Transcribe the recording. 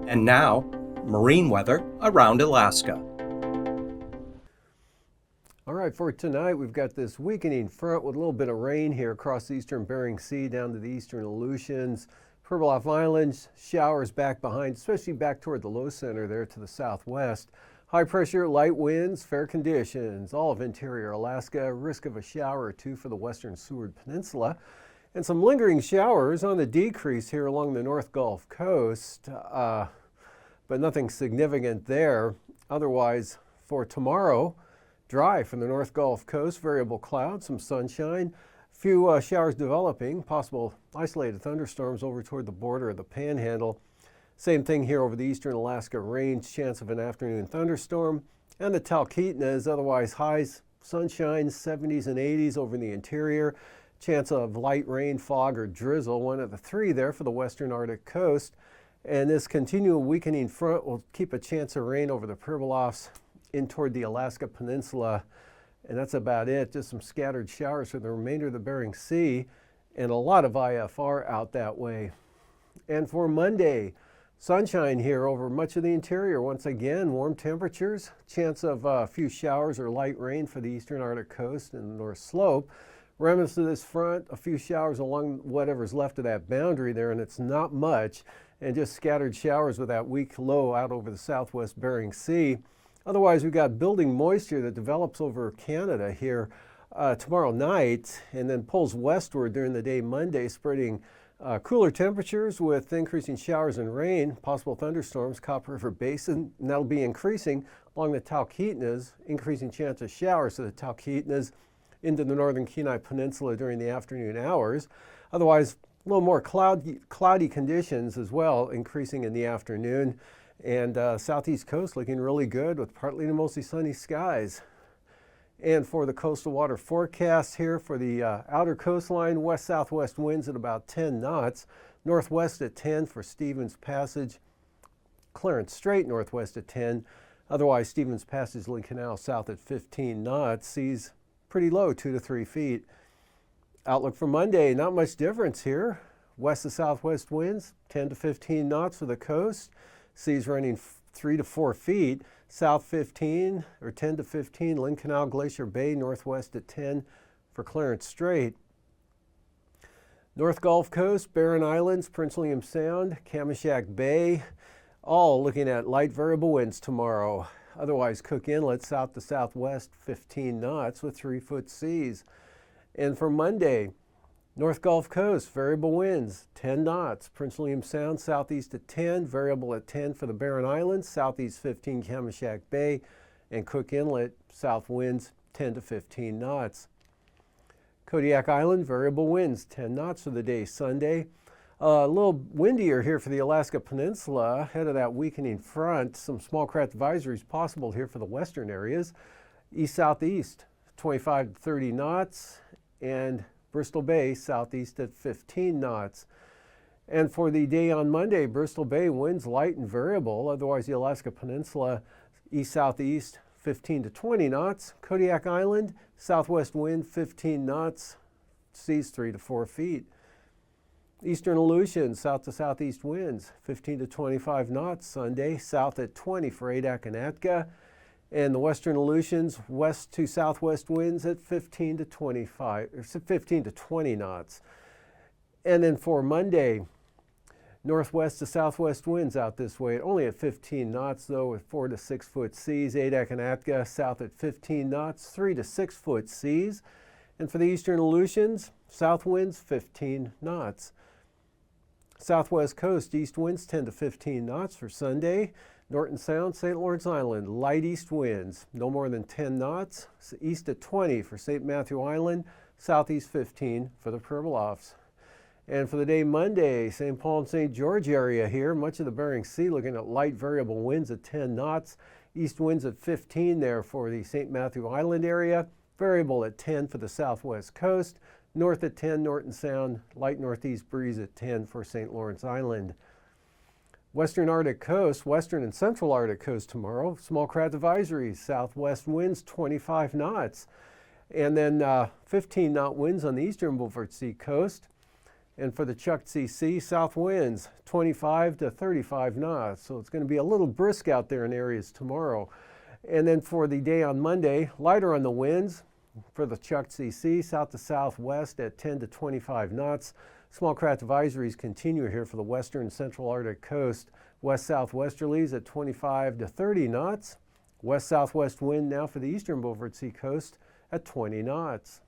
And now, marine weather around Alaska. All right, for tonight, we've got this weakening front with a little bit of rain here across the eastern Bering Sea down to the eastern Aleutians. Pribilof Islands, showers back behind, especially back toward the low center there to the southwest. High pressure, light winds, fair conditions, all of interior Alaska. Risk of a shower or two for the western Seward Peninsula. And some lingering showers on the decrease here along the North Gulf Coast, but nothing significant there. Otherwise, for tomorrow, dry from the North Gulf Coast, variable clouds, some sunshine, few showers developing, possible isolated thunderstorms over toward the border of the Panhandle. Same thing here over the eastern Alaska Range, chance of an afternoon thunderstorm. And the Talkeetnas, otherwise highs, sunshine, 70s and 80s over the interior. Chance of light rain, fog, or drizzle, one of the three there for the western Arctic coast. And this continual weakening front will keep a chance of rain over the Pribilofs in toward the Alaska Peninsula. And that's about it. Just some scattered showers for the remainder of the Bering Sea and a lot of IFR out that way. And for Monday, sunshine here over much of the interior. Once again, warm temperatures, chance of a few showers or light rain for the eastern Arctic coast and the North Slope. Remnants of this front, a few showers along whatever's left of that boundary there, and it's not much, and just scattered showers with that weak low out over the southwest Bering Sea. Otherwise, we've got building moisture that develops over Canada here tomorrow night and then pulls westward during the day Monday, spreading cooler temperatures with increasing showers and rain, possible thunderstorms, Copper River Basin, and that'll be increasing along the Talkeetnas, increasing chance of showers to the Talkeetnas into the northern Kenai Peninsula during the afternoon hours. Otherwise, a little more cloudy conditions as well, increasing in the afternoon. And southeast coast looking really good with partly to mostly sunny skies. And for the coastal water forecast here for the outer coastline, west-southwest winds at about 10 knots, northwest at 10 for Stevens Passage, Clarence Strait northwest at 10. Otherwise, Stevens Passage, Lynn Canal south at 15 knots, seas pretty low, 2 to 3 feet. Outlook for Monday, not much difference here. West to southwest winds, 10 to 15 knots for the coast. Seas running 3 to 4 feet. South 15 or 10 to 15, Lynn Canal, Glacier Bay, northwest at 10 for Clarence Strait. North Gulf Coast, Barren Islands, Prince William Sound, Kamishak Bay, all looking at light variable winds tomorrow. Otherwise, Cook Inlet, south to southwest, 15 knots with 3-foot seas. And for Monday, North Gulf Coast, variable winds, 10 knots. Prince William Sound, southeast at 10, variable at 10 for the Barren Islands, southeast 15 Kamishak Bay, and Cook Inlet, south winds, 10 to 15 knots. Kodiak Island, variable winds, 10 knots for the day Sunday. A little windier here for the Alaska Peninsula ahead of that weakening front. Some small craft advisories possible here for the western areas. East-southeast, 25 to 30 knots, and Bristol Bay, southeast at 15 knots. And for the day on Monday, Bristol Bay winds light and variable. Otherwise, the Alaska Peninsula, east-southeast, 15 to 20 knots. Kodiak Island, southwest wind, 15 knots, seas 3 to 4 feet. Eastern Aleutians, south to southeast winds, 15 to 25 knots Sunday, south at 20 for Adak and Atka. And the western Aleutians, west to southwest winds at 15 to 20 knots. And then for Monday, northwest to southwest winds out this way, only at 15 knots though, with 4 to 6 foot seas. Adak and Atka, south at 15 knots, 3 to 6 foot seas. And for the eastern Aleutians, south winds 15 knots. Southwest coast, east winds 10 to 15 knots for Sunday. Norton Sound, St. Lawrence Island, light east winds, no more than 10 knots. East at 20 for St. Matthew Island, southeast 15 for the Pribilofs. And for the day Monday, St. Paul and St. George area here, much of the Bering Sea looking at light variable winds at 10 knots. East winds at 15 there for the St. Matthew Island area. Variable at 10 for the southwest coast. North at 10, Norton Sound, light northeast breeze at 10 for St. Lawrence Island. Western Arctic coast, western and central Arctic coast tomorrow. Small craft advisories, southwest winds 25 knots. And then 15 knot winds on the eastern Beaufort Sea coast. And for the Chukchi Sea, south winds 25 to 35 knots. So it's going to be a little brisk out there in areas tomorrow. And then for the day on Monday, lighter on the winds for the Chukchi Sea, south to southwest at 10 to 25 knots. Small craft advisories continue here for the western and central Arctic coast. West-southwesterlies at 25 to 30 knots. West-southwest wind now for the eastern Beaufort Sea coast at 20 knots.